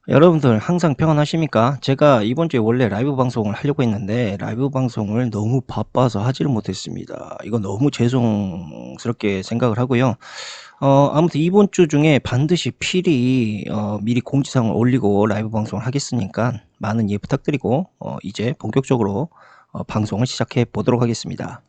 여러분들 항상 평안하십니까? 제가 이번 주에 원래 라이브 방송을 하려고 했는데 라이브 방송을 너무 바빠서 하지를 못했습니다. 이거 너무 죄송스럽게 생각을 하고요. 아무튼 이번 주 중에 반드시 필히 미리 공지사항을 올리고 라이브 방송을 하겠으니까 많은 이해 부탁드리고 이제 본격적으로 방송을 시작해 보도록 하겠습니다.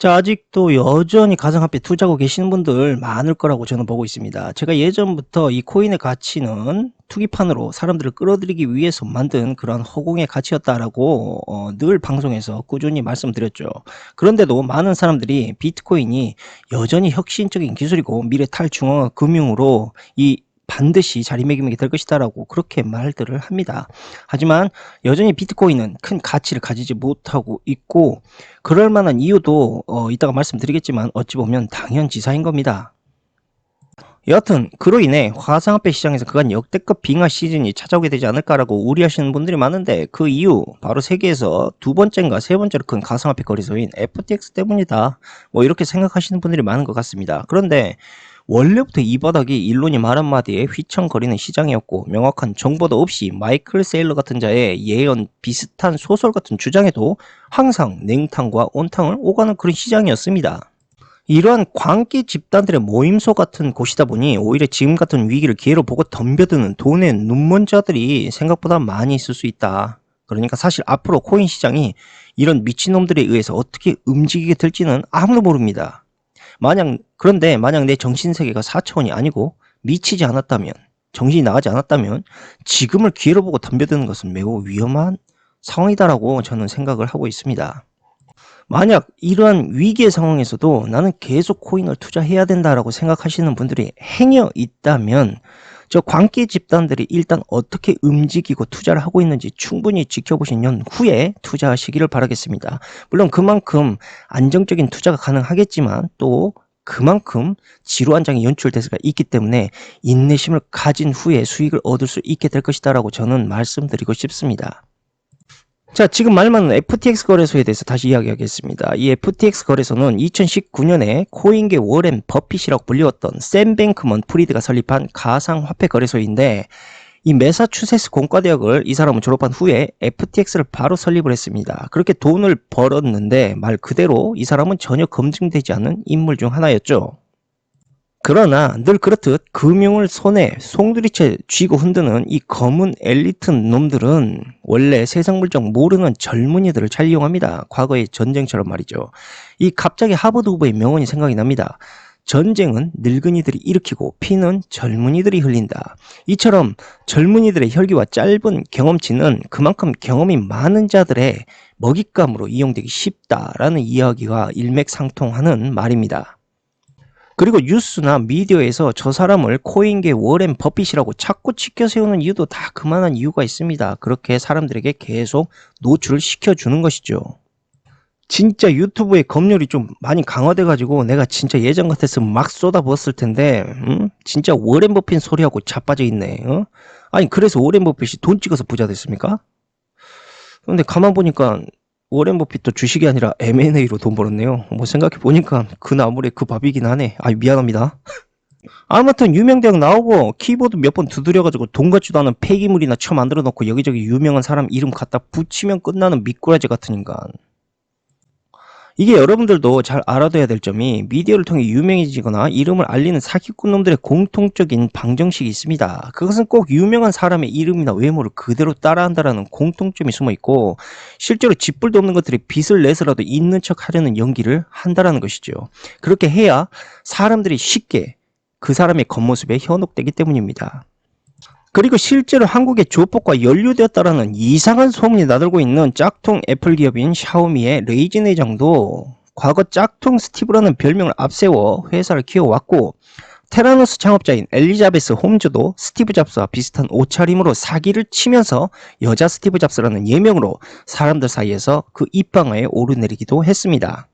자, 아직도 여전히 가상화폐 투자하고 계시는 분들 많을 거라고 저는 보고 있습니다. 제가 예전부터 이 코인의 가치는 투기판으로 사람들을 끌어들이기 위해서 만든 그런 허공의 가치였다라고 늘 방송에서 꾸준히 말씀드렸죠. 그런데도 많은 사람들이 비트코인이 여전히 혁신적인 기술이고 미래 탈중앙화 금융으로 이 반드시 자리매김하게 될 것이다라고 그렇게 말들을 합니다. 하지만 여전히 비트코인은 큰 가치를 가지지 못하고 있고 그럴 만한 이유도 이따가 말씀드리겠지만 어찌 보면 당연지사인 겁니다. 여하튼 그로 인해 화상화폐 시장에서 그간 역대급 빙하 시즌이 찾아오게 되지 않을까라고 우려하시는 분들이 많은데 그 이유 바로 세계에서 두 번째인가 세 번째로 큰 가상화폐 거래소인 FTX 때문이다. 뭐 이렇게 생각하시는 분들이 많은 것 같습니다. 그런데 원래부터 이 바닥이 일론이 말 한마디에 휘청거리는 시장이었고 명확한 정보도 없이 마이클 세일러 같은 자의 예언 비슷한 소설 같은 주장에도 항상 냉탕과 온탕을 오가는 그런 시장이었습니다. 이러한 광기 집단들의 모임소 같은 곳이다 보니 오히려 지금 같은 위기를 기회로 보고 덤벼드는 돈의 눈먼 자들이 생각보다 많이 있을 수 있다. 그러니까 사실 앞으로 코인 시장이 이런 미친놈들에 의해서 어떻게 움직이게 될지는 아무도 모릅니다. 그런데 만약 내 정신세계가 4차원이 아니고 미치지 않았다면, 정신이 나가지 않았다면 지금을 기회로 보고 덤벼드는 것은 매우 위험한 상황이다라고 저는 생각을 하고 있습니다. 만약 이러한 위기의 상황에서도 나는 계속 코인을 투자해야 된다라고 생각하시는 분들이 행여 있다면 저 광기 집단들이 일단 어떻게 움직이고 투자를 하고 있는지 충분히 지켜보신 후에 투자하시기를 바라겠습니다. 물론 그만큼 안정적인 투자가 가능하겠지만 또 그만큼 지루한 장이 연출될 수가 있기 때문에 인내심을 가진 후에 수익을 얻을 수 있게 될 것이다 라고 저는 말씀드리고 싶습니다. 자, 지금 말 많은 FTX 거래소에 대해서 다시 이야기하겠습니다. 이 FTX 거래소는 2019년에 코인계 워렌 버핏이라고 불리웠던 샘 뱅크먼 프리드가 설립한 가상화폐 거래소인데 이 매사추세츠 공과대학을 이 사람은 졸업한 후에 FTX를 바로 설립을 했습니다. 그렇게 돈을 벌었는데 말 그대로 이 사람은 전혀 검증되지 않은 인물 중 하나였죠. 그러나 늘 그렇듯 금융을 손에 송두리째 쥐고 흔드는 이 검은 엘리트 놈들은 원래 세상 물정 모르는 젊은이들을 잘 이용합니다. 과거의 전쟁처럼 말이죠. 이 갑자기 하버드 후보의 명언이 생각이 납니다. 전쟁은 늙은이들이 일으키고 피는 젊은이들이 흘린다. 이처럼 젊은이들의 혈기와 짧은 경험치는 그만큼 경험이 많은 자들의 먹잇감으로 이용되기 쉽다라는 이야기가 일맥상통하는 말입니다. 그리고 뉴스나 미디어에서 저 사람을 코인계 워렌 버핏이라고 자꾸 치켜 세우는 이유도 다 그만한 이유가 있습니다. 그렇게 사람들에게 계속 노출을 시켜주는 것이죠. 진짜 유튜브의 검열이 좀 많이 강화돼가지고 내가 진짜 예전 같았으면 막 쏟아부었을 텐데 진짜 워렌 버핏 소리하고 자빠져 있네. 아니 그래서 워렌 버핏이 돈 찍어서 부자 됐습니까? 근데 가만 보니까 워렌 버핏도 주식이 아니라 M&A로 돈 벌었네요. 뭐 생각해보니까 그 나물에 그 밥이긴 하네. 아 미안합니다. 아무튼 유명 대학 나오고 키보드 몇 번 두드려가지고 돈 같지도 않은 폐기물이나 쳐 만들어 놓고 여기저기 유명한 사람 이름 갖다 붙이면 끝나는 미꾸라지 같은 인간. 이게 여러분들도 잘 알아둬야 될 점이 미디어를 통해 유명해지거나 이름을 알리는 사기꾼 놈들의 공통적인 방정식이 있습니다. 그것은 꼭 유명한 사람의 이름이나 외모를 그대로 따라한다라는 공통점이 숨어 있고 실제로 쥐뿔도 없는 것들이 빚을 내서라도 있는 척 하려는 연기를 한다라는 것이죠. 그렇게 해야 사람들이 쉽게 그 사람의 겉모습에 현혹되기 때문입니다. 그리고 실제로 한국의 조폭과 연루되었다라는 이상한 소문이 나돌고 있는 짝퉁 애플 기업인 샤오미의 레이진 회장도 과거 짝퉁 스티브라는 별명을 앞세워 회사를 키워왔고 테라노스 창업자인 엘리자베스 홈즈도 스티브 잡스와 비슷한 옷차림으로 사기를 치면서 여자 스티브 잡스라는 예명으로 사람들 사이에서 그 입방아에 오르내리기도 했습니다.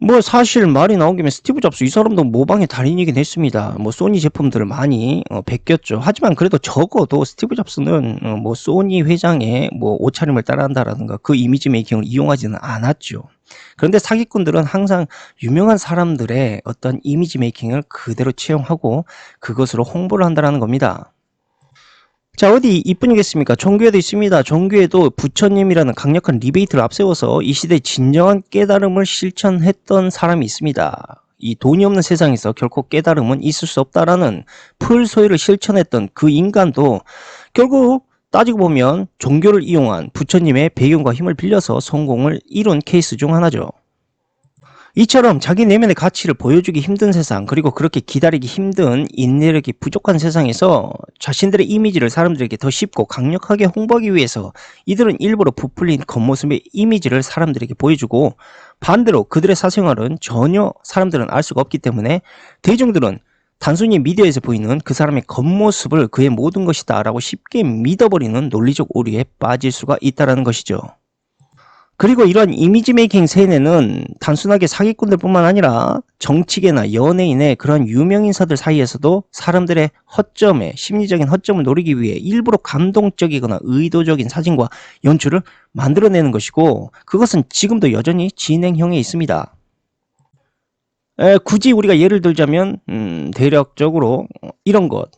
뭐 사실 말이 나온 김에 스티브 잡스 이 사람도 모방의 달인이긴 했습니다. 뭐 소니 제품들을 많이 베꼈죠. 하지만 그래도 적어도 스티브 잡스는 뭐 소니 회장의 뭐 옷차림을 따라한다라든가 그 이미지 메이킹을 이용하지는 않았죠. 그런데 사기꾼들은 항상 유명한 사람들의 어떤 이미지 메이킹을 그대로 채용하고 그것으로 홍보를 한다는 겁니다. 자, 어디 이뿐이겠습니까? 종교에도 있습니다. 종교에도 부처님이라는 강력한 리베이트를 앞세워서 이 시대의 진정한 깨달음을 실천했던 사람이 있습니다. 이 돈이 없는 세상에서 결코 깨달음은 있을 수 없다라는 풀소리를 실천했던 그 인간도 결국 따지고 보면 종교를 이용한 부처님의 배경과 힘을 빌려서 성공을 이룬 케이스 중 하나죠. 이처럼 자기 내면의 가치를 보여주기 힘든 세상, 그리고 그렇게 기다리기 힘든 인내력이 부족한 세상에서 자신들의 이미지를 사람들에게 더 쉽고 강력하게 홍보하기 위해서 이들은 일부러 부풀린 겉모습의 이미지를 사람들에게 보여주고, 반대로 그들의 사생활은 전혀 사람들은 알 수가 없기 때문에 대중들은 단순히 미디어에서 보이는 그 사람의 겉모습을 그의 모든 것이다 라고 쉽게 믿어버리는 논리적 오류에 빠질 수가 있다는 것이죠. 그리고 이런 이미지 메이킹 세뇌는 단순하게 사기꾼들 뿐만 아니라 정치계나 연예인의 그런 유명인사들 사이에서도 사람들의 허점에, 심리적인 허점을 노리기 위해 일부러 감동적이거나 의도적인 사진과 연출을 만들어내는 것이고, 그것은 지금도 여전히 진행형에 있습니다. 굳이 우리가 예를 들자면 대략적으로 이런 것,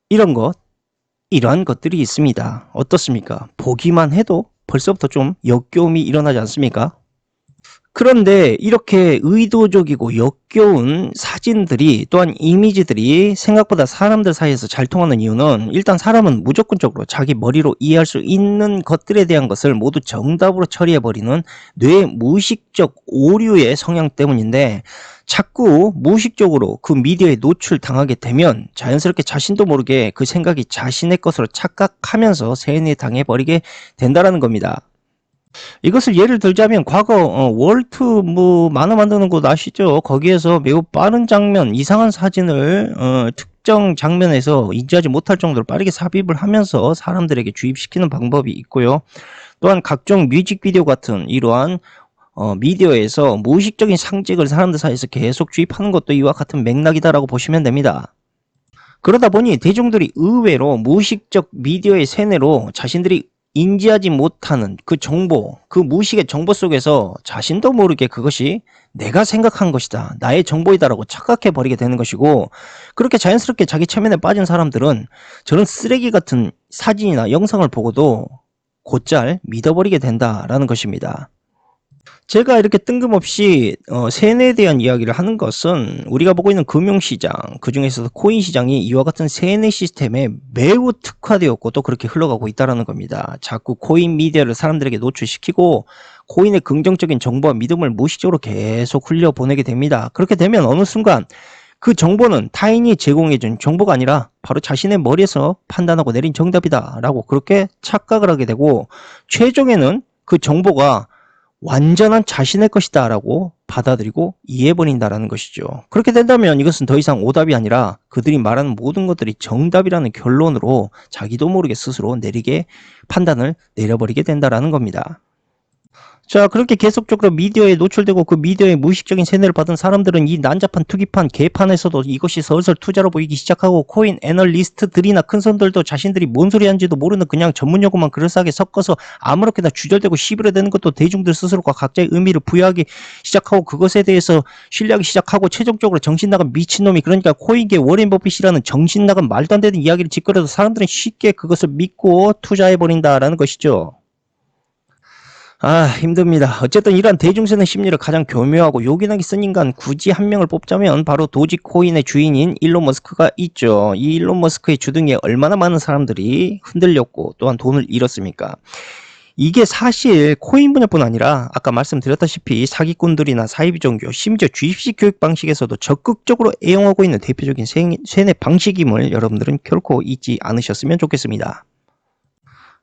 이런 것, 이러한 것들이 있습니다. 어떻습니까? 보기만 해도 벌써부터 좀 역겨움이 일어나지 않습니까? 그런데 이렇게 의도적이고 역겨운 사진들이, 또한 이미지들이 생각보다 사람들 사이에서 잘 통하는 이유는, 일단 사람은 무조건적으로 자기 머리로 이해할 수 있는 것들에 대한 것을 모두 정답으로 처리해버리는 뇌의 무의식적 오류의 성향 때문인데, 자꾸 무의식적으로 그 미디어에 노출당하게 되면 자연스럽게 자신도 모르게 그 생각이 자신의 것으로 착각하면서 세뇌당해버리게 된다는 겁니다. 이것을 예를 들자면 과거 월트 만화 만드는 곳 아시죠? 거기에서 매우 빠른 장면, 이상한 사진을 특정 장면에서 인지하지 못할 정도로 빠르게 삽입을 하면서 사람들에게 주입시키는 방법이 있고요. 또한 각종 뮤직비디오 같은 이러한 미디어에서 무의식적인 상징을 사람들 사이에서 계속 주입하는 것도 이와 같은 맥락이다라고 보시면 됩니다. 그러다 보니 대중들이 의외로 무의식적 미디어의 세뇌로 자신들이 인지하지 못하는 그 정보, 그 무의식의 정보 속에서 자신도 모르게 그것이 내가 생각한 것이다, 나의 정보이다라고 착각해 버리게 되는 것이고, 그렇게 자연스럽게 자기 체면에 빠진 사람들은 저런 쓰레기 같은 사진이나 영상을 보고도 곧잘 믿어버리게 된다라는 것입니다. 제가 이렇게 뜬금없이 세뇌에 대한 이야기를 하는 것은, 우리가 보고 있는 금융시장, 그 중에서도 코인 시장이 이와 같은 세뇌 시스템에 매우 특화되었고 또 그렇게 흘러가고 있다는 겁니다. 자꾸 코인 미디어를 사람들에게 노출시키고 코인의 긍정적인 정보와 믿음을 무의식적으로 계속 흘려보내게 됩니다. 그렇게 되면 어느 순간 그 정보는 타인이 제공해준 정보가 아니라 바로 자신의 머리에서 판단하고 내린 정답이다 라고 그렇게 착각을 하게 되고, 최종에는 그 정보가 완전한 자신의 것이다 라고 받아들이고 이해해버린다는 것이죠. 그렇게 된다면 이것은 더 이상 오답이 아니라 그들이 말하는 모든 것들이 정답이라는 결론으로 자기도 모르게 스스로 판단을 내려버리게 된다는 겁니다. 자, 그렇게 계속적으로 미디어에 노출되고 그 미디어의 무의식적인 세뇌를 받은 사람들은 이 난잡한 투기판, 개판에서도 이것이 슬슬 투자로 보이기 시작하고, 코인 애널리스트들이나 큰 손들도 자신들이 뭔 소리 하는지도 모르는 그냥 전문 용어만 그럴싸하게 섞어서 아무렇게나 주절되고 시비를 대는 것도 대중들 스스로가 각자의 의미를 부여하기 시작하고, 그것에 대해서 신뢰하기 시작하고, 최종적으로 정신나간 미친놈이, 그러니까 코인계 워렌 버핏이라는 정신나간 말도 안 되는 이야기를 짓거려도 사람들은 쉽게 그것을 믿고 투자해버린다라는 것이죠. 힘듭니다. 어쨌든 이러한 대중세는 심리를 가장 교묘하고 요긴하게 쓴 인간, 굳이 한 명을 뽑자면 바로 도지코인의 주인인 일론 머스크가 있죠. 이 일론 머스크의 주둥이에 얼마나 많은 사람들이 흔들렸고 또한 돈을 잃었습니까? 이게 사실 코인 분야뿐 아니라 아까 말씀드렸다시피 사기꾼들이나 사이비 종교, 심지어 주입식 교육 방식에서도 적극적으로 애용하고 있는 대표적인 세뇌 방식임을 여러분들은 결코 잊지 않으셨으면 좋겠습니다.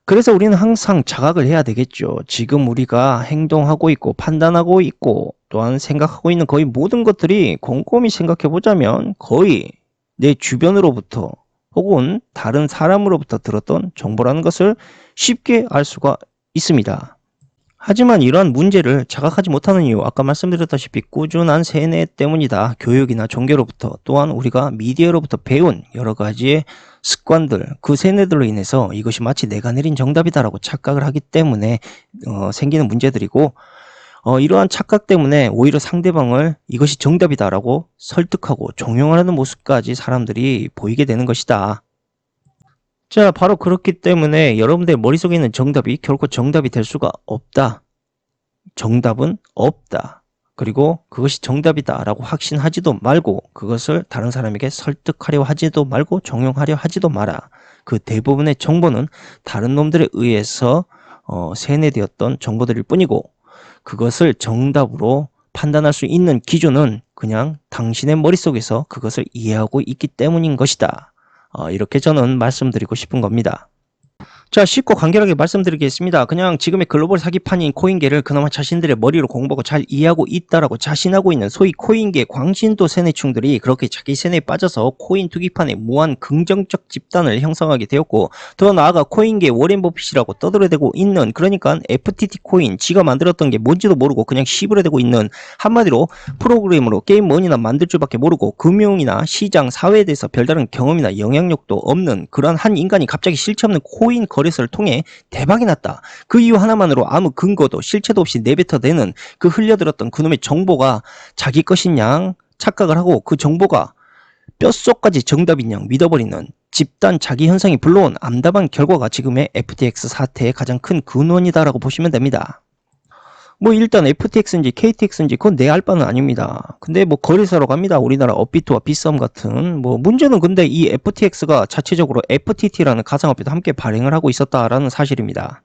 그래서 우리는 항상 자각을 해야 되겠죠. 지금 우리가 행동하고 있고 판단하고 있고 또한 생각하고 있는 거의 모든 것들이 곰곰이 생각해 보자면 거의 내 주변으로부터 혹은 다른 사람으로부터 들었던 정보라는 것을 쉽게 알 수가 있습니다. 하지만 이러한 문제를 자각하지 못하는 이유, 아까 말씀드렸다시피 꾸준한 세뇌 때문이다. 교육이나 종교로부터, 또한 우리가 미디어로부터 배운 여러 가지의 습관들, 그 세뇌들로 인해서 이것이 마치 내가 내린 정답이다라고 착각을 하기 때문에 생기는 문제들이고, 이러한 착각 때문에 오히려 상대방을 이것이 정답이다라고 설득하고 종용하는 모습까지 사람들이 보이게 되는 것이다. 자, 바로 그렇기 때문에 여러분들 머릿속에 있는 정답이 결코 정답이 될 수가 없다. 정답은 없다. 그리고 그것이 정답이다라고 확신하지도 말고 그것을 다른 사람에게 설득하려 하지도 말고 종용하려 하지도 마라. 그 대부분의 정보는 다른 놈들에 의해서 세뇌되었던 정보들일 뿐이고 그것을 정답으로 판단할 수 있는 기준은 그냥 당신의 머릿속에서 그것을 이해하고 있기 때문인 것이다. 이렇게 저는 말씀드리고 싶은 겁니다. 자, 쉽고 간결하게 말씀드리겠습니다. 그냥 지금의 글로벌 사기판인 코인계를 그나마 자신들의 머리로 공부하고 잘 이해하고 있다라고 자신하고 있는 소위 코인계 광신도 세뇌충들이 그렇게 자기 세뇌에 빠져서 코인 투기판에 무한 긍정적 집단을 형성하게 되었고, 더 나아가 코인계 워렌 버핏이라고 떠들어대고 있는, 그러니까 FTT 코인 지가 만들었던 게 뭔지도 모르고 그냥 씹으려대고 있는, 한마디로 프로그램으로 게임 머니나 만들 줄밖에 모르고 금융이나 시장, 사회에 대해서 별다른 경험이나 영향력도 없는 그런 한 인간이 갑자기 실체 없는 코인 거래소를 통해 대박이 났다. 그 이유 하나만으로 아무 근거도 실체도 없이 내뱉어대는 그 흘려들었던 그놈의 정보가 자기 것인 양 착각을 하고 그 정보가 뼛속까지 정답인 양 믿어버리는 집단 자기 현상이 불러온 암담한 결과가 지금의 FTX 사태의 가장 큰 근원이다라고 보시면 됩니다. 뭐 일단 FTX인지 KTX인지 그건 내 알 바는 아닙니다. 근데 뭐 거래소로 갑니다. 우리나라 업비트와 빗썸 같은. 뭐 문제는 근데 이 FTX가 자체적으로 FTT라는 가상화폐도 함께 발행을 하고 있었다라는 사실입니다.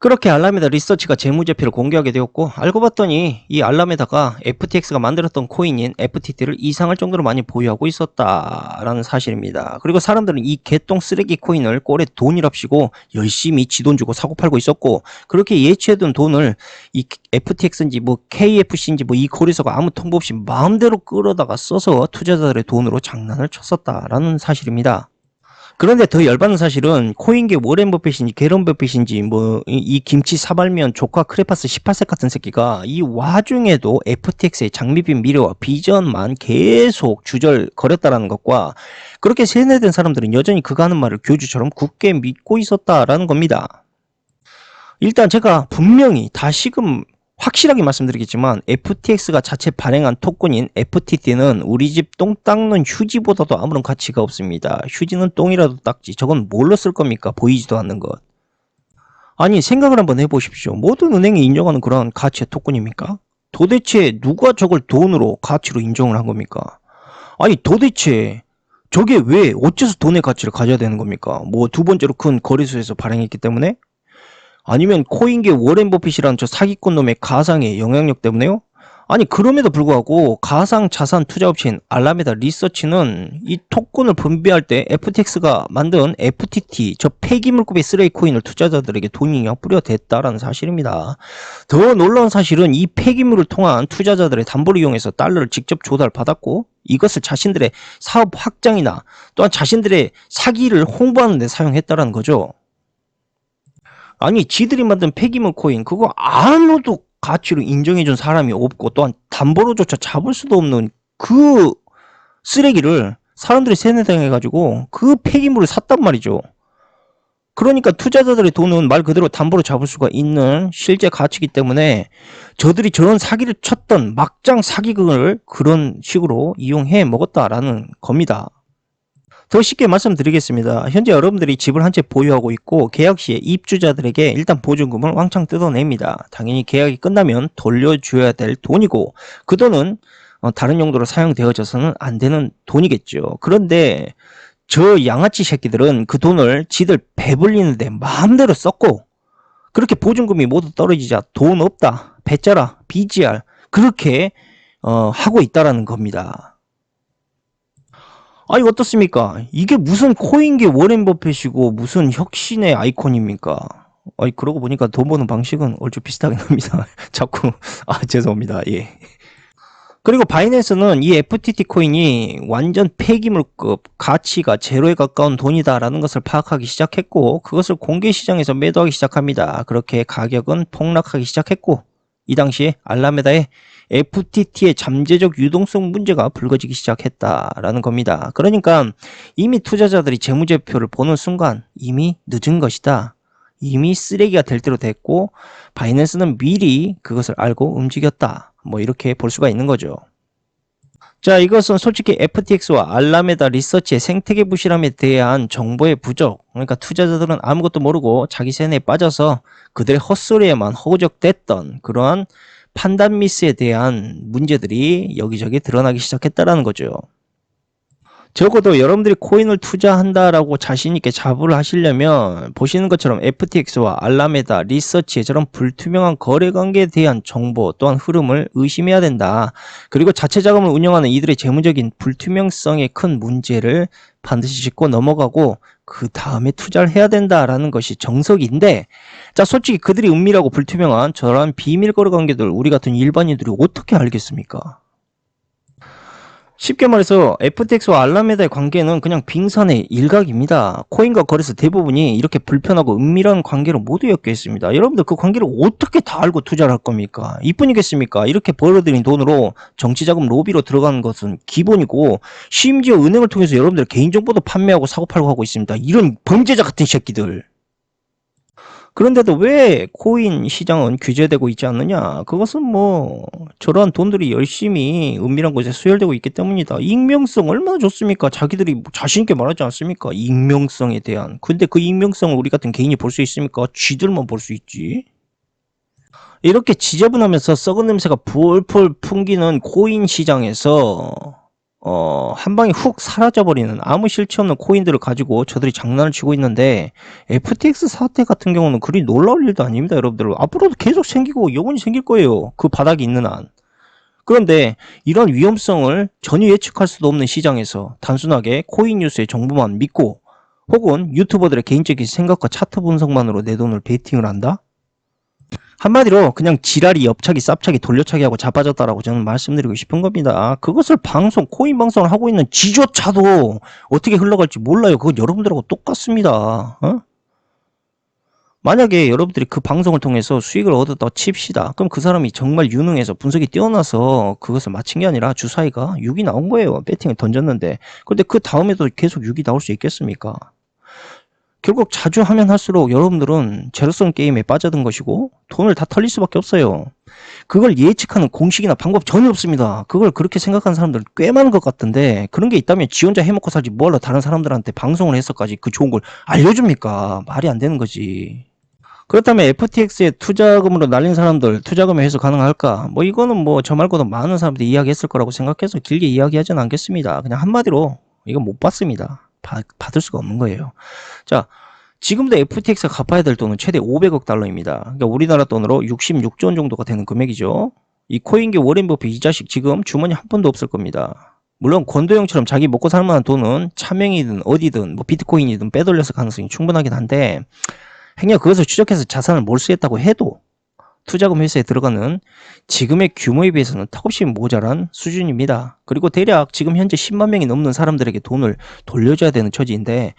그렇게 알라메다 리서치가 재무제표를 공개하게 되었고, 알고 봤더니 이 알라메다가 FTX가 만들었던 코인인 FTT를 이상할 정도로 많이 보유하고 있었다라는 사실입니다. 그리고 사람들은 이 개똥 쓰레기 코인을 꼴에 돈이랍시고 열심히 지 돈 주고 사고 팔고 있었고, 그렇게 예치해둔 돈을 이 FTX인지 뭐 KFC인지 뭐 이 거래소가 아무 통보 없이 마음대로 끌어다가 써서 투자자들의 돈으로 장난을 쳤었다라는 사실입니다. 그런데 더 열받는 사실은 코인계 워렌 버핏인지 게런 버핏인지 뭐 이 김치 사발면 조카 크레파스 18세 같은 새끼가 이 와중에도 FTX의 장밋빛 미래와 비전만 계속 주절거렸다라는 것과 그렇게 세뇌된 사람들은 여전히 그가 하는 말을 교주처럼 굳게 믿고 있었다라는 겁니다. 일단 제가 분명히 다시금 확실하게 말씀드리겠지만 FTX가 자체 발행한 토큰인 FTT는 우리 집 똥 닦는 휴지보다도 아무런 가치가 없습니다. 휴지는 똥이라도 닦지 저건 뭘로 쓸 겁니까? 보이지도 않는 것. 아니 생각을 한번 해보십시오. 모든 은행이 인정하는 그런 가치의 토큰입니까? 도대체 누가 저걸 돈으로 가치로 인정을 한 겁니까? 아니 도대체 저게 왜 어째서 돈의 가치를 가져야 되는 겁니까? 뭐 두 번째로 큰 거래소에서 발행했기 때문에? 아니면 코인계 워렌 버핏이라는 저 사기꾼 놈의 가상의 영향력 때문에요? 아니 그럼에도 불구하고 가상 자산 투자업체인 알라메다 리서치는 이 토큰을 분배할 때 FTX가 만든 FTT 저 폐기물급의 쓰레기 코인을 투자자들에게 돈이냐 뿌려댔다라는 사실입니다. 더 놀라운 사실은 이 폐기물을 통한 투자자들의 담보를 이용해서 달러를 직접 조달받았고 이것을 자신들의 사업 확장이나 또한 자신들의 사기를 홍보하는 데 사용했다라는 거죠. 아니 지들이 만든 폐기물 코인 그거 아무도 가치로 인정해준 사람이 없고 또한 담보로조차 잡을 수도 없는 그 쓰레기를 사람들이 세뇌당해가지고 그 폐기물을 샀단 말이죠. 그러니까 투자자들의 돈은 말 그대로 담보로 잡을 수가 있는 실제 가치이기 때문에 저들이 저런 사기를 쳤던 막장 사기극을 그런 식으로 이용해 먹었다라는 겁니다. 더 쉽게 말씀드리겠습니다. 현재 여러분들이 집을 한 채 보유하고 있고 계약 시에 입주자들에게 일단 보증금을 왕창 뜯어냅니다. 당연히 계약이 끝나면 돌려줘야 될 돈이고 그 돈은 다른 용도로 사용되어져서는 안 되는 돈이겠죠. 그런데 저 양아치 새끼들은 그 돈을 지들 배불리는데 마음대로 썼고 그렇게 보증금이 모두 떨어지자 돈 없다, 배짜라, BGR 그렇게 하고 있다라는 겁니다. 아니 어떻습니까? 이게 무슨 코인계 워렌 버핏이고 무슨 혁신의 아이콘입니까? 아니 그러고 보니까 돈 버는 방식은 얼추 비슷하긴 합니다. 자꾸 죄송합니다. 예. 그리고 바이낸스는 이 FTT 코인이 완전 폐기물급 가치가 제로에 가까운 돈이다라는 것을 파악하기 시작했고 그것을 공개 시장에서 매도하기 시작합니다. 그렇게 가격은 폭락하기 시작했고 이 당시에 알라메다의 FTT의 잠재적 유동성 문제가 불거지기 시작했다라는 겁니다. 그러니까 이미 투자자들이 재무제표를 보는 순간 이미 늦은 것이다. 이미 쓰레기가 될 대로 됐고 바이낸스는 미리 그것을 알고 움직였다. 뭐 이렇게 볼 수가 있는 거죠. 자, 이것은 솔직히 FTX와 알라메다 리서치의 생태계 부실함에 대한 정보의 부족. 그러니까 투자자들은 아무것도 모르고 자기 세뇌에 빠져서 그들의 헛소리에만 허우적댔던 그러한 판단 미스에 대한 문제들이 여기저기 드러나기 시작했다라는 거죠. 적어도 여러분들이 코인을 투자한다라고 자신있게 자부를 하시려면 보시는 것처럼 FTX와 알라메다 리서치의 저런 불투명한 거래관계에 대한 정보 또한 흐름을 의심해야 된다. 그리고 자체 자금을 운영하는 이들의 재무적인 불투명성의 큰 문제를 반드시 짚고 넘어가고 그 다음에 투자를 해야 된다라는 것이 정석인데, 자, 솔직히 그들이 은밀하고 불투명한 저런 비밀 거래관계들 우리 같은 일반인들이 어떻게 알겠습니까? 쉽게 말해서 FTX와 알라메다의 관계는 그냥 빙산의 일각입니다. 코인과 거래소 대부분이 이렇게 불편하고 은밀한 관계로 모두 엮여 있습니다. 여러분들 그 관계를 어떻게 다 알고 투자를 할 겁니까? 이뿐이겠습니까? 이렇게 벌어들인 돈으로 정치자금 로비로 들어가는 것은 기본이고, 심지어 은행을 통해서 여러분들 개인정보도 판매하고 사고팔고 하고 있습니다. 이런 범죄자 같은 새끼들. 그런데도 왜 코인 시장은 규제되고 있지 않느냐? 그것은 뭐 저러한 돈들이 열심히 은밀한 곳에 수혈되고 있기 때문이다. 익명성 얼마나 좋습니까? 자기들이 자신 있게 말하지 않습니까? 익명성에 대한. 근데 그 익명성을 우리 같은 개인이 볼 수 있습니까? 쥐들만 볼 수 있지. 이렇게 지저분하면서 썩은 냄새가 풀풀 풍기는 코인 시장에서 한 방에 훅 사라져버리는 아무 실체 없는 코인들을 가지고 저들이 장난을 치고 있는데, FTX 사태 같은 경우는 그리 놀라울 일도 아닙니다. 여러분들 앞으로도 계속 생기고 영원히 생길 거예요. 그 바닥이 있는 한. 그런데 이런 위험성을 전혀 예측할 수도 없는 시장에서 단순하게 코인 뉴스의 정보만 믿고 혹은 유튜버들의 개인적인 생각과 차트 분석만으로 내 돈을 베팅을 한다? 한마디로 그냥 지랄이 옆차기 쌉차기 돌려차기하고 자빠졌다라고 저는 말씀드리고 싶은 겁니다. 그것을 방송 코인 방송을 하고 있는 지조차도 어떻게 흘러갈지 몰라요. 그건 여러분들하고 똑같습니다. 만약에 여러분들이 그 방송을 통해서 수익을 얻었다 칩시다. 그럼 그 사람이 정말 유능해서 분석이 뛰어나서 그것을 맞힌 게 아니라 주사위가 6이 나온 거예요. 배팅을 던졌는데. 그런데 그 다음에도 계속 6이 나올 수 있겠습니까? 결국 자주 하면 할수록 여러분들은 제로섬 게임에 빠져든 것이고 돈을 다 털릴 수밖에 없어요. 그걸 예측하는 공식이나 방법 전혀 없습니다. 그걸 그렇게 생각하는 사람들 꽤 많은 것 같은데, 그런 게 있다면 지 혼자 해먹고 살지 뭐하러 다른 사람들한테 방송을 해서까지 그 좋은 걸 알려줍니까? 말이 안 되는 거지. 그렇다면 FTX에 투자금으로 날린 사람들 투자금에 해서 가능할까? 뭐 이거는 뭐 저 말고도 많은 사람들이 이야기했을 거라고 생각해서 길게 이야기하지는 않겠습니다. 그냥 한마디로 이건 못 받습니다. 받을 수가 없는 거예요. 자, 지금도 FTX가 갚아야 될 돈은 최대 500억 달러입니다. 그러니까 우리나라 돈으로 66조 원 정도가 되는 금액이죠. 이 코인계 워렌 버핏 이 자식 지금 주머니 한 푼도 없을 겁니다. 물론 권도영처럼 자기 먹고 살 만한 돈은 차명이든 어디든 뭐 비트코인이든 빼돌려서 가능성이 충분하긴 한데, 행여 그것을 추적해서 자산을 몰수했다고 해도 투자금 회사에 들어가는 지금의 규모에 비해서는 턱없이 모자란 수준입니다. 그리고 대략 지금 현재 10만 명이 넘는 사람들에게 돈을 돌려줘야 되는 처지인데,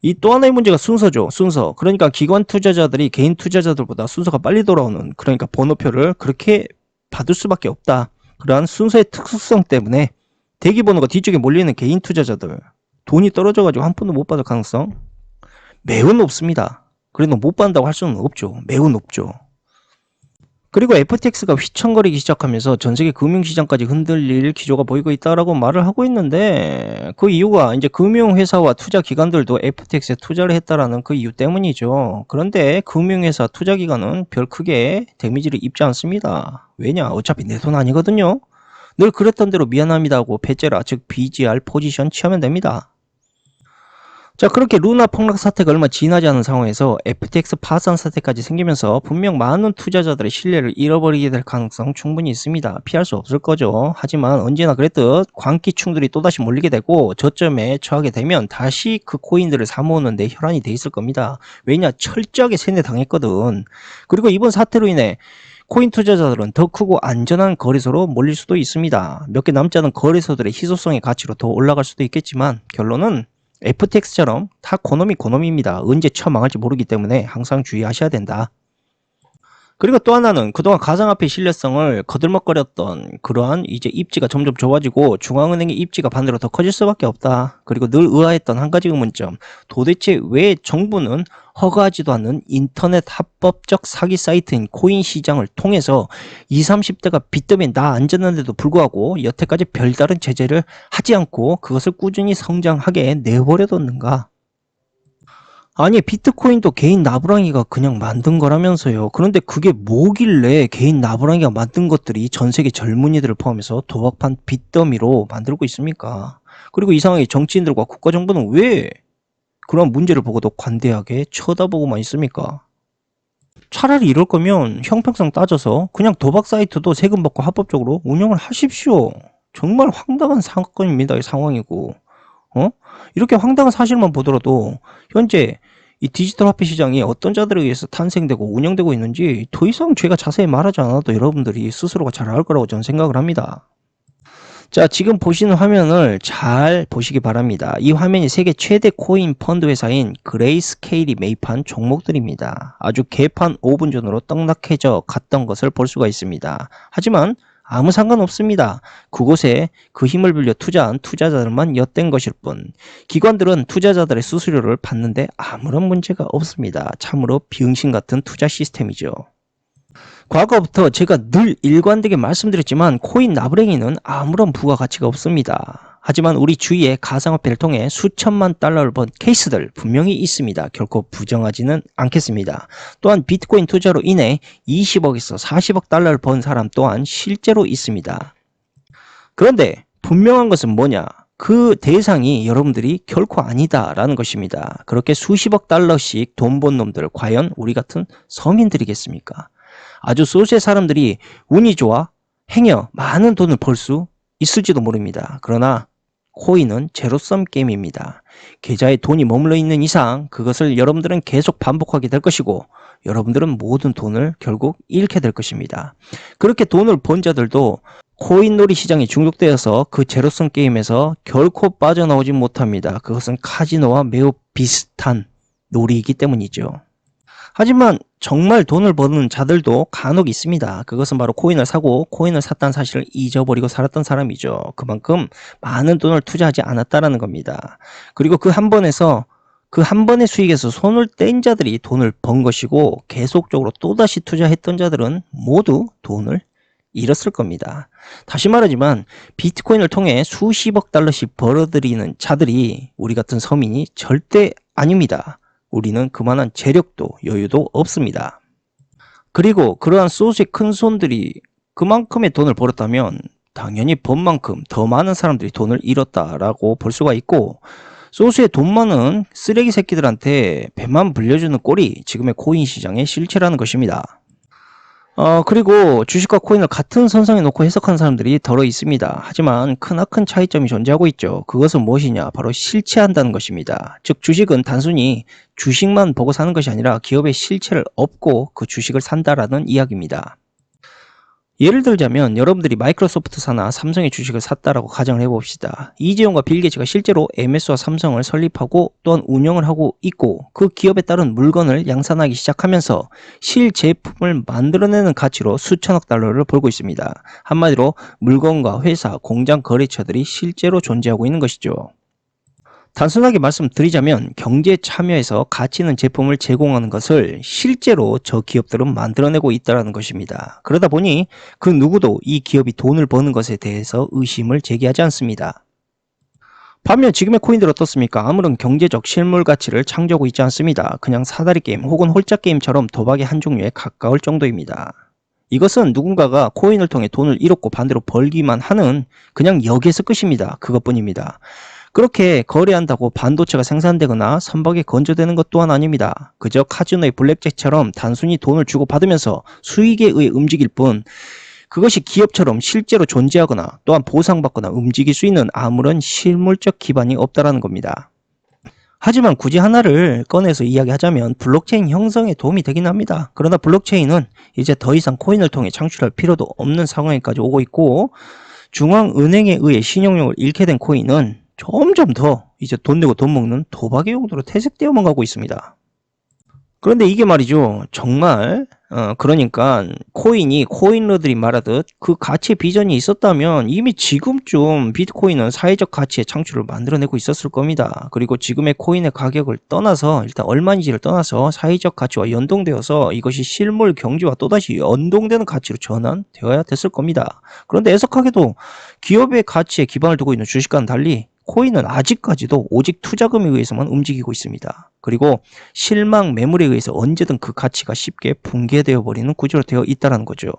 이 또 하나의 문제가 순서죠. 순서. 그러니까 기관 투자자들이 개인 투자자들보다 순서가 빨리 돌아오는, 그러니까 번호표를 그렇게 받을 수밖에 없다. 그러한 순서의 특수성 때문에 대기 번호가 뒤쪽에 몰리는 개인 투자자들 돈이 떨어져가지고 한 푼도 못 받을 가능성 매우 높습니다. 그래도 못 받는다고 할 수는 없죠. 매우 높죠. 그리고 FTX가 휘청거리기 시작하면서 전세계 금융시장까지 흔들릴 기조가 보이고 있다라고 말을 하고 있는데, 그 이유가 이제 금융회사와 투자기관들도 FTX에 투자를 했다라는 그 이유 때문이죠. 그런데 금융회사 투자기관은 별 크게 데미지를 입지 않습니다. 왜냐? 어차피 내 돈 아니거든요. 늘 그랬던 대로 미안합니다 하고 배째라, 즉 BGR 포지션 취하면 됩니다. 자, 그렇게 루나 폭락 사태가 얼마 지나지 않은 상황에서 FTX 파산 사태까지 생기면서 분명 많은 투자자들의 신뢰를 잃어버리게 될 가능성 충분히 있습니다. 피할 수 없을 거죠. 하지만 언제나 그랬듯 광기충들이 또다시 몰리게 되고 저점에 처하게 되면 다시 그 코인들을 사모으는 데 혈안이 돼 있을 겁니다. 왜냐? 철저하게 세뇌당했거든. 그리고 이번 사태로 인해 코인 투자자들은 더 크고 안전한 거래소로 몰릴 수도 있습니다. 몇 개 남지 않은 거래소들의 희소성의 가치로 더 올라갈 수도 있겠지만, 결론은 FTX처럼 다 고놈이 고놈입니다. 언제 처망할지 모르기 때문에 항상 주의하셔야 된다. 그리고 또 하나는 그동안 가상화폐 신뢰성을 거들먹거렸던 그러한 이제 입지가 점점 좁아지고 중앙은행의 입지가 반대로 더 커질 수밖에 없다. 그리고 늘 의아했던 한 가지 의문점. 도대체 왜 정부는 허가하지도 않는 인터넷 합법적 사기 사이트인 코인 시장을 통해서 20, 30대가 빚더미에 나 앉았는데도 불구하고 여태까지 별다른 제재를 하지 않고 그것을 꾸준히 성장하게 내버려뒀는가? 아니 비트코인도 개인 나부랑이가 그냥 만든 거라면서요. 그런데 그게 뭐길래 개인 나부랑이가 만든 것들이 전 세계 젊은이들을 포함해서 도박판 빚더미로 만들고 있습니까? 그리고 이상하게 정치인들과 국가정부는 왜 그런 문제를 보고도 관대하게 쳐다보고만 있습니까? 차라리 이럴 거면 형평성 따져서 그냥 도박 사이트도 세금 받고 합법적으로 운영을 하십시오. 정말 황당한 사건입니다. 이 상황이고. 어? 이렇게 황당한 사실만 보더라도 현재 이 디지털 화폐 시장이 어떤 자들에 의해서 탄생되고 운영되고 있는지 더 이상 제가 자세히 말하지 않아도 여러분들이 스스로가 잘 알 거라고 저는 생각을 합니다. 자, 지금 보시는 화면을 잘 보시기 바랍니다. 이 화면이 세계 최대 코인 펀드 회사인 그레이스케일이 매입한 종목들입니다. 아주 개판 5분 전으로 떡락해져 갔던 것을 볼 수가 있습니다. 하지만 아무 상관없습니다. 그곳에 그 힘을 빌려 투자한 투자자들만 엿댄 것일 뿐 기관들은 투자자들의 수수료를 받는데 아무런 문제가 없습니다. 참으로 병신 같은 투자 시스템이죠. 과거부터 제가 늘 일관되게 말씀드렸지만 코인 나부랭이는 아무런 부가가치가 없습니다. 하지만 우리 주위에 가상화폐를 통해 수천만 달러를 번 케이스들 분명히 있습니다. 결코 부정하지는 않겠습니다. 또한 비트코인 투자로 인해 20억에서 40억 달러를 번 사람 또한 실제로 있습니다. 그런데 분명한 것은 뭐냐? 그 대상이 여러분들이 결코 아니다라는 것입니다. 그렇게 수십억 달러씩 돈 번 놈들 과연 우리 같은 서민들이겠습니까? 아주 소수의 사람들이 운이 좋아 행여 많은 돈을 벌 수 있을지도 모릅니다. 그러나 코인은 제로섬 게임입니다. 계좌에 돈이 머물러 있는 이상 그것을 여러분들은 계속 반복하게 될 것이고 여러분들은 모든 돈을 결국 잃게 될 것입니다. 그렇게 돈을 번 자들도 코인놀이 시장에 중독되어서 그 제로섬 게임에서 결코 빠져나오지 못합니다. 그것은 카지노와 매우 비슷한 놀이이기 때문이죠. 하지만 정말 돈을 버는 자들도 간혹 있습니다. 그것은 바로 코인을 사고 코인을 샀다는 사실을 잊어버리고 살았던 사람이죠. 그만큼 많은 돈을 투자하지 않았다는 겁니다. 그리고 그 한 번의 수익에서 손을 뗀 자들이 돈을 번 것이고 계속적으로 또다시 투자했던 자들은 모두 돈을 잃었을 겁니다. 다시 말하지만 비트코인을 통해 수십억 달러씩 벌어들이는 자들이 우리 같은 서민이 절대 아닙니다. 우리는 그만한 재력도 여유도 없습니다. 그리고 그러한 소수의 큰 손들이 그만큼의 돈을 벌었다면 당연히 번 만큼 더 많은 사람들이 돈을 잃었다라고 볼 수가 있고 소수의 돈 많은 쓰레기 새끼들한테 배만 불려주는 꼴이 지금의 코인 시장의 실체라는 것입니다. 그리고 주식과 코인을 같은 선상에 놓고 해석하는 사람들이 더러 있습니다. 하지만 크나큰 차이점이 존재하고 있죠. 그것은 무엇이냐? 바로 실체한다는 것입니다. 즉 주식은 단순히 주식만 보고 사는 것이 아니라 기업의 실체를 얻고 그 주식을 산다라는 이야기입니다. 예를 들자면 여러분들이 마이크로소프트사나 삼성의 주식을 샀다라고 가정을 해봅시다. 이재용과 빌 게이츠가 실제로 MS와 삼성을 설립하고 또한 운영을 하고 있고 그 기업에 따른 물건을 양산하기 시작하면서 실제품을 만들어내는 가치로 수천억 달러를 벌고 있습니다. 한마디로 물건과 회사, 공장 거래처들이 실제로 존재하고 있는 것이죠. 단순하게 말씀드리자면 경제 참여에서 가치 있는 제품을 제공하는 것을 실제로 저 기업들은 만들어내고 있다는 것입니다. 그러다 보니 그 누구도 이 기업이 돈을 버는 것에 대해서 의심을 제기하지 않습니다. 반면 지금의 코인들 어떻습니까? 아무런 경제적 실물 가치를 창조하고 있지 않습니다. 그냥 사다리 게임 혹은 홀짝 게임처럼 도박의 한 종류에 가까울 정도입니다. 이것은 누군가가 코인을 통해 돈을 잃었고 반대로 벌기만 하는 그냥 역에서 끝입니다. 그것뿐입니다. 그렇게 거래한다고 반도체가 생산되거나 선박에 건조되는 것 또한 아닙니다. 그저 카지노의 블랙잭처럼 단순히 돈을 주고 받으면서 수익에 의해 움직일 뿐 그것이 기업처럼 실제로 존재하거나 또한 보상받거나 움직일 수 있는 아무런 실물적 기반이 없다는 겁니다. 하지만 굳이 하나를 꺼내서 이야기하자면 블록체인 형성에 도움이 되긴 합니다. 그러나 블록체인은 이제 더 이상 코인을 통해 창출할 필요도 없는 상황에까지 오고 있고 중앙은행에 의해 신용력을 잃게 된 코인은 점점 더 이제 돈 내고 돈 먹는 도박의 용도로 퇴색되어만 가고 있습니다. 그런데 이게 말이죠. 정말 그러니까 코인러들이 말하듯 그 가치의 비전이 있었다면 이미 지금쯤 비트코인은 사회적 가치의 창출을 만들어내고 있었을 겁니다. 그리고 지금의 코인의 가격을 떠나서 일단 얼마인지를 떠나서 사회적 가치와 연동되어서 이것이 실물 경제와 또다시 연동되는 가치로 전환되어야 됐을 겁니다. 그런데 애석하게도 기업의 가치에 기반을 두고 있는 주식과는 달리 코인은 아직까지도 오직 투자금에 의해서만 움직이고 있습니다. 그리고 실망 매물에 의해서 언제든 그 가치가 쉽게 붕괴되어 버리는 구조로 되어 있다는 거죠.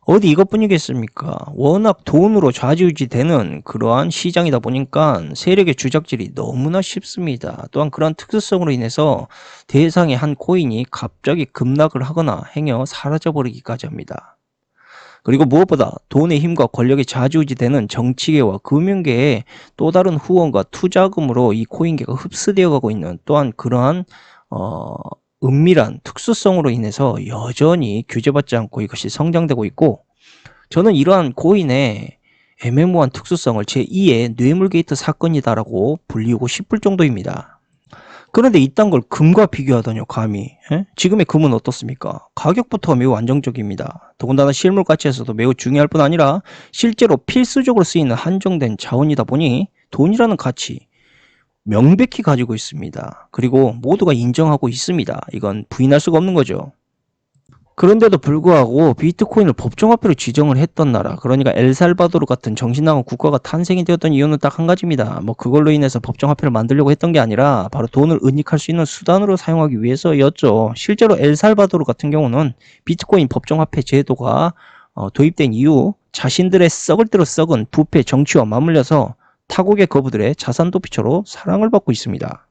어디 이것뿐이겠습니까? 워낙 돈으로 좌지우지되는 그러한 시장이다 보니까 세력의 주작질이 너무나 쉽습니다. 또한 그러한 특수성으로 인해서 대상의 한 코인이 갑자기 급락을 하거나 행여 사라져버리기까지 합니다. 그리고 무엇보다 돈의 힘과 권력이 좌지우지되는 정치계와 금융계의 또 다른 후원과 투자금으로 이 코인계가 흡수되어 가고 있는 또한 그러한 은밀한 특수성으로 인해서 여전히 규제받지 않고 이것이 성장되고 있고, 저는 이러한 코인의 애매모호한 특수성을 제2의 뇌물게이트 사건이다라고 불리우고 싶을 정도입니다. 그런데 이딴 걸 금과 비교하더니요, 감히. 지금의 금은 어떻습니까? 가격부터 매우 안정적입니다. 더군다나 실물 가치에서도 매우 중요할 뿐 아니라 실제로 필수적으로 쓰이는 한정된 자원이다 보니 돈이라는 가치 명백히 가지고 있습니다. 그리고 모두가 인정하고 있습니다. 이건 부인할 수가 없는 거죠. 그런데도 불구하고 비트코인을 법정화폐로 지정을 했던 나라, 그러니까 엘살바도르 같은 정신나간 국가가 탄생이 되었던 이유는 딱 한 가지입니다. 그걸로 인해서 법정화폐를 만들려고 했던 게 아니라 바로 돈을 은닉할 수 있는 수단으로 사용하기 위해서였죠. 실제로 엘살바도르 같은 경우는 비트코인 법정화폐 제도가 도입된 이후 자신들의 썩을 대로 썩은 부패 정치와 맞물려서 타국의 거부들의 자산 도피처로 사랑을 받고 있습니다.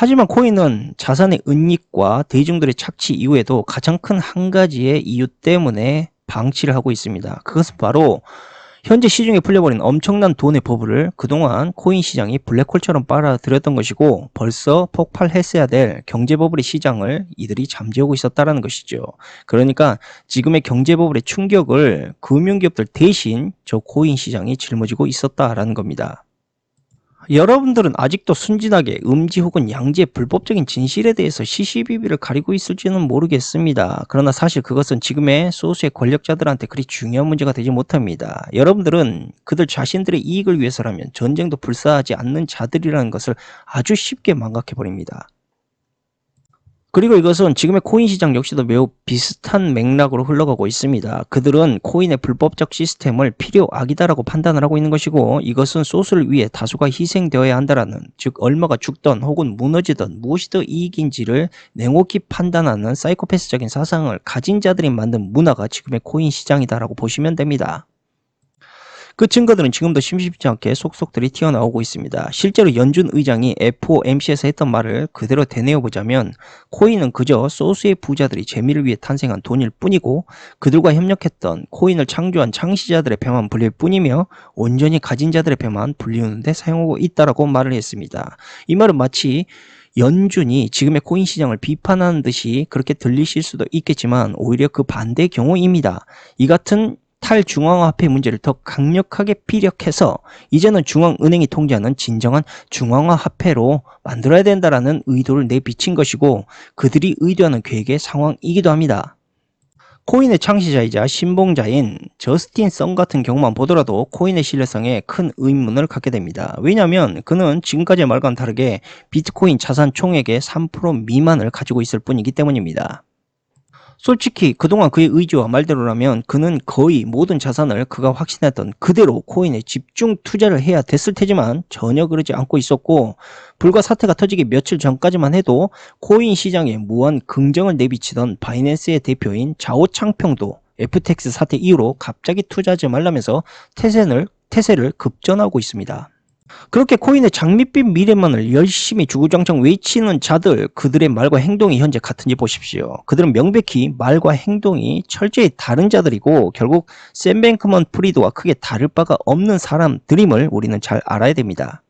하지만 코인은 자산의 은닉과 대중들의 착취 이후에도 가장 큰 한 가지의 이유 때문에 방치를 하고 있습니다. 그것은 바로 현재 시중에 풀려버린 엄청난 돈의 버블을 그동안 코인 시장이 블랙홀처럼 빨아들였던 것이고, 벌써 폭발했어야 될 경제버블의 시장을 이들이 잠재우고 있었다는 것이죠. 그러니까 지금의 경제버블의 충격을 금융기업들 대신 저 코인 시장이 짊어지고 있었다라는 겁니다. 여러분들은 아직도 순진하게 음지 혹은 양지의 불법적인 진실에 대해서 시시비비를 가리고 있을지는 모르겠습니다. 그러나 사실 그것은 지금의 소수의 권력자들한테 그리 중요한 문제가 되지 못합니다. 여러분들은 그들 자신들의 이익을 위해서라면 전쟁도 불사하지 않는 자들이라는 것을 아주 쉽게 망각해버립니다. 그리고 이것은 지금의 코인 시장 역시도 매우 비슷한 맥락으로 흘러가고 있습니다. 그들은 코인의 불법적 시스템을 필요악이다라고 판단을 하고 있는 것이고, 이것은 소수를 위해 다수가 희생되어야 한다라는, 즉 얼마가 죽던 혹은 무너지던 무엇이 더 이익인지를 냉혹히 판단하는 사이코패스적인 사상을 가진 자들이 만든 문화가 지금의 코인 시장이다라고 보시면 됩니다. 그 증거들은 지금도 심심치 않게 속속들이 튀어나오고 있습니다. 실제로 연준 의장이 FOMC에서 했던 말을 그대로 되뇌어보자면, 코인은 그저 소수의 부자들이 재미를 위해 탄생한 돈일 뿐이고 그들과 협력했던 코인을 창조한 창시자들의 배만 불릴 뿐이며 온전히 가진 자들의 배만 불리우는 데 사용하고 있다라고 말을 했습니다. 이 말은 마치 연준이 지금의 코인 시장을 비판하는 듯이 그렇게 들리실 수도 있겠지만 오히려 그 반대의 경우입니다. 이 같은 탈중앙화폐 문제를 더 강력하게 피력해서 이제는 중앙은행이 통제하는 진정한 중앙화폐로 만들어야 된다라는 의도를 내비친 것이고, 그들이 의도하는 계획의 상황이기도 합니다. 코인의 창시자이자 신봉자인 저스틴 성 같은 경우만 보더라도 코인의 신뢰성에 큰 의문을 갖게 됩니다. 왜냐하면 그는 지금까지의 말과는 다르게 비트코인 자산 총액의 3% 미만을 가지고 있을 뿐이기 때문입니다. 솔직히 그동안 그의 의지와 말대로라면 그는 거의 모든 자산을 그가 확신했던 그대로 코인에 집중 투자를 해야 됐을 테지만 전혀 그러지 않고 있었고, 불과 사태가 터지기 며칠 전까지만 해도 코인 시장에 무한 긍정을 내비치던 바이낸스의 대표인 자오 창평도 FTX 사태 이후로 갑자기 투자하지 말라면서 태세를 급전하고 있습니다. 그렇게 코인의 장밋빛 미래만을 열심히 주구장창 외치는 자들, 그들의 말과 행동이 현재 같은지 보십시오. 그들은 명백히 말과 행동이 철저히 다른 자들이고 결국 샘 뱅크먼 프리드와 크게 다를 바가 없는 사람들임을 우리는 잘 알아야 됩니다.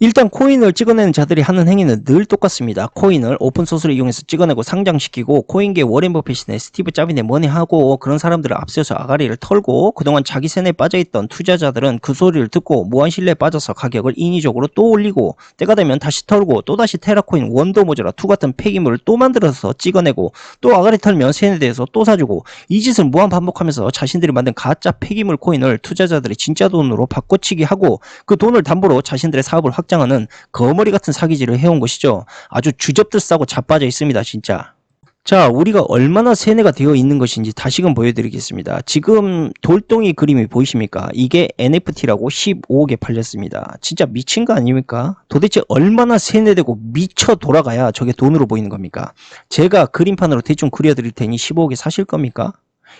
일단 코인을 찍어내는 자들이 하는 행위는 늘 똑같습니다. 코인을 오픈소스를 이용해서 찍어내고 상장시키고 코인계 워렌 버핏이네 스티브 잡이네 뭐네 하고 그런 사람들을 앞세워서 아가리를 털고 그동안 자기 세뇌에 빠져있던 투자자들은 그 소리를 듣고 무한신뢰에 빠져서 가격을 인위적으로 또 올리고 때가 되면 다시 털고 또다시 테라코인 원도 모자라 2 같은 폐기물을 또 만들어서 찍어내고 또 아가리 털면 세뇌돼서 또 사주고 이 짓을 무한 반복하면서 자신들이 만든 가짜 폐기물 코인을 투자자들이 진짜 돈으로 바꿔치기 하고 그 돈을 담보로 자신들의 사업을 확장하는 거머리 같은 사기질을 해온 것이죠. 아주 주접들 싸고 자빠져 있습니다, 진짜. 자, 우리가 얼마나 세뇌가 되어 있는 것인지 다시금 보여드리겠습니다. 지금 돌덩이 그림이 보이십니까? 이게 NFT라고 15억에 팔렸습니다. 진짜 미친 거 아닙니까? 도대체 얼마나 세뇌되고 미쳐 돌아가야 저게 돈으로 보이는 겁니까? 제가 그림판으로 대충 그려드릴 테니 15억에 사실 겁니까?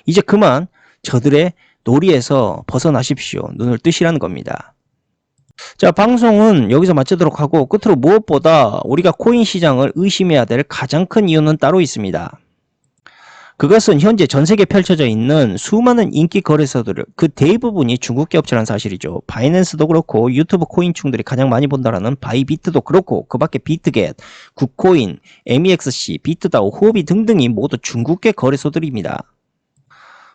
이제 그만 저들의 놀이에서 벗어나십시오. 눈을 뜨시라는 겁니다. 자, 방송은 여기서 마치도록 하고 끝으로 무엇보다 우리가 코인 시장을 의심해야 될 가장 큰 이유는 따로 있습니다. 그것은 현재 전 세계에 펼쳐져 있는 수많은 인기 거래소들 그 대부분이 중국계 업체라는 사실이죠. 바이낸스도 그렇고 유튜브 코인충들이 가장 많이 본다라는 바이비트도 그렇고 그 밖에 비트겟, 굿코인, MEXC, 비트다오, 후오비 등등이 모두 중국계 거래소들입니다.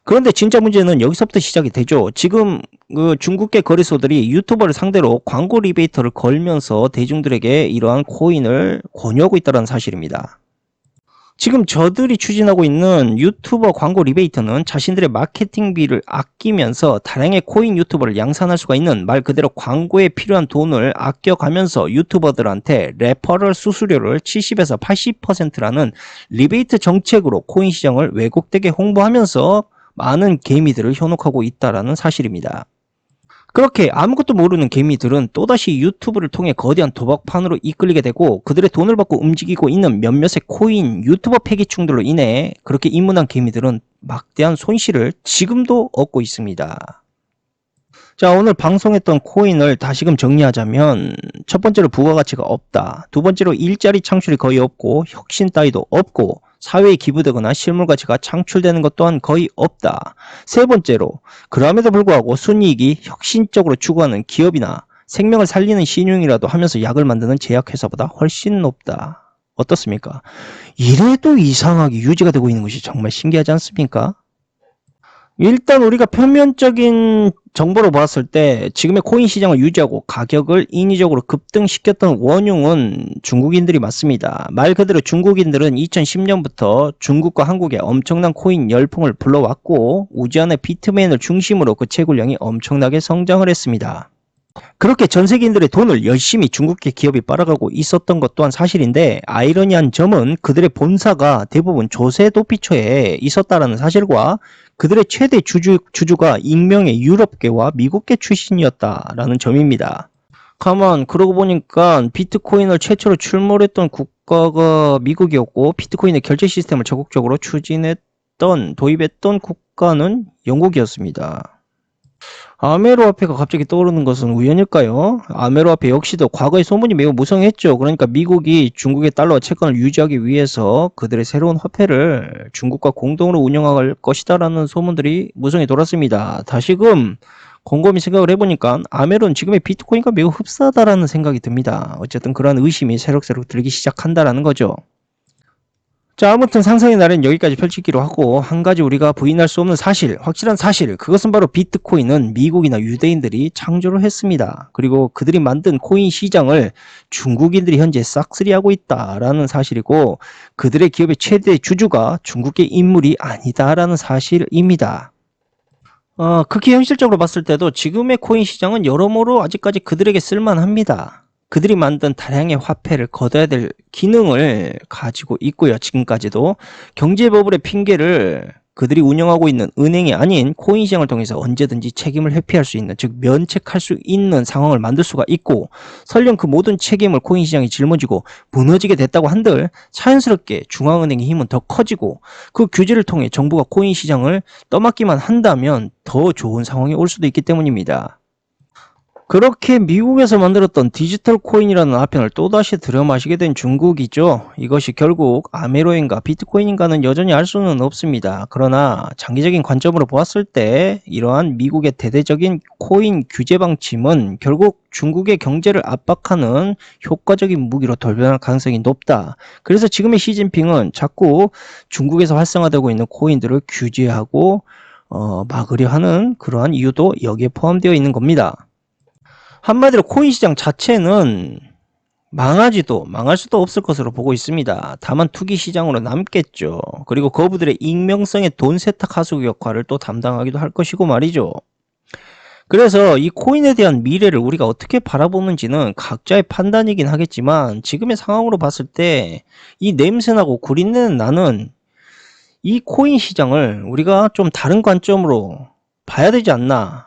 그런데 진짜 문제는 여기서부터 시작이 되죠. 지금 그 중국계 거래소들이 유튜버를 상대로 광고 리베이터를 걸면서 대중들에게 이러한 코인을 권유하고 있다는 사실입니다. 지금 저들이 추진하고 있는 유튜버 광고 리베이터는 자신들의 마케팅비를 아끼면서 다량의 코인 유튜버를 양산할 수가 있는 말 그대로 광고에 필요한 돈을 아껴가면서 유튜버들한테 레퍼럴 수수료를 70에서 80%라는 리베이트 정책으로 코인 시장을 왜곡되게 홍보하면서 많은 개미들을 현혹하고 있다는 사실입니다. 그렇게 아무것도 모르는 개미들은 또다시 유튜브를 통해 거대한 도박판으로 이끌리게 되고 그들의 돈을 받고 움직이고 있는 몇몇의 코인 유튜버 패기충들로 인해 그렇게 입문한 개미들은 막대한 손실을 지금도 얻고 있습니다. 자, 오늘 방송했던 코인을 다시금 정리하자면 첫 번째로 부가가치가 없다. 두 번째로 일자리 창출이 거의 없고 혁신 따위도 없고 사회에 기부되거나 실물 가치가 창출되는 것 또한 거의 없다. 세 번째로 그럼에도 불구하고 순이익이 혁신적으로 추구하는 기업이나 생명을 살리는 신용이라도 하면서 약을 만드는 제약회사보다 훨씬 높다. 어떻습니까? 이래도 이상하게 유지가 되고 있는 것이 정말 신기하지 않습니까? 일단 우리가 표면적인 정보로 봤을 때 지금의 코인 시장을 유지하고 가격을 인위적으로 급등시켰던 원흉은 중국인들이 맞습니다. 말 그대로 중국인들은 2010년부터 중국과 한국에 엄청난 코인 열풍을 불러왔고 우지한의 비트맨을 중심으로 그 채굴량이 엄청나게 성장을 했습니다. 그렇게 전 세계인들의 돈을 열심히 중국계 기업이 빨아가고 있었던 것 또한 사실인데 아이러니한 점은 그들의 본사가 대부분 조세 도피처에 있었다는 사실과 그들의 최대 주주가 익명의 유럽계와 미국계 출신이었다라는 점입니다. 가만 그러고 보니까 비트코인을 최초로 출몰했던 국가가 미국이었고 비트코인의 결제 시스템을 적극적으로 도입했던 국가는 영국이었습니다. 아메로아페가 갑자기 떠오르는 것은 우연일까요? 아메로아페 역시도 과거의 소문이 매우 무성했죠. 그러니까 미국이 중국의 달러와 채권을 유지하기 위해서 그들의 새로운 화폐를 중국과 공동으로 운영할 것이다라는 소문들이 무성히 돌았습니다. 다시금 곰곰이 생각을 해보니까 아메로는 지금의 비트코인과 매우 흡사하다라는 생각이 듭니다. 어쨌든 그러한 의심이 새록새록 들기 시작한다라는 거죠. 자, 아무튼 상상의 날은 여기까지 펼치기로 하고 한 가지 우리가 부인할 수 없는 사실, 확실한 사실, 그것은 바로 비트코인은 미국이나 유대인들이 창조를 했습니다. 그리고 그들이 만든 코인 시장을 중국인들이 현재 싹쓸이하고 있다라는 사실이고 그들의 기업의 최대 주주가 중국계 인물이 아니다라는 사실입니다. 극히 현실적으로 봤을 때도 지금의 코인 시장은 여러모로 아직까지 그들에게 쓸만합니다. 그들이 만든 다량의 화폐를 걷어야 될 기능을 가지고 있고요. 지금까지도 경제버블의 핑계를 그들이 운영하고 있는 은행이 아닌 코인 시장을 통해서 언제든지 책임을 회피할 수 있는, 즉 면책할 수 있는 상황을 만들 수가 있고 설령 그 모든 책임을 코인 시장이 짊어지고 무너지게 됐다고 한들 자연스럽게 중앙은행의 힘은 더 커지고 그 규제를 통해 정부가 코인 시장을 떠맡기만 한다면 더 좋은 상황이 올 수도 있기 때문입니다. 그렇게 미국에서 만들었던 디지털 코인이라는 아편을 또다시 들여마시게 된 중국이죠. 이것이 결국 아메로인가 비트코인인가는 여전히 알 수는 없습니다. 그러나 장기적인 관점으로 보았을 때 이러한 미국의 대대적인 코인 규제 방침은 결국 중국의 경제를 압박하는 효과적인 무기로 돌변할 가능성이 높다. 그래서 지금의 시진핑은 자꾸 중국에서 활성화되고 있는 코인들을 규제하고 막으려 하는 그러한 이유도 여기에 포함되어 있는 겁니다. 한마디로 코인 시장 자체는 망할 수도 없을 것으로 보고 있습니다. 다만 투기 시장으로 남겠죠. 그리고 거부들의 익명성의 돈 세탁 하수 역할을 또 담당하기도 할 것이고 말이죠. 그래서 이 코인에 대한 미래를 우리가 어떻게 바라보는지는 각자의 판단이긴 하겠지만 지금의 상황으로 봤을 때 이 냄새나고 구린내는 나는 이 코인 시장을 우리가 좀 다른 관점으로 봐야 되지 않나,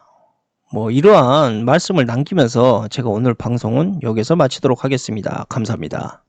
이러한 말씀을 남기면서 제가 오늘 방송은 여기서 마치도록 하겠습니다. 감사합니다.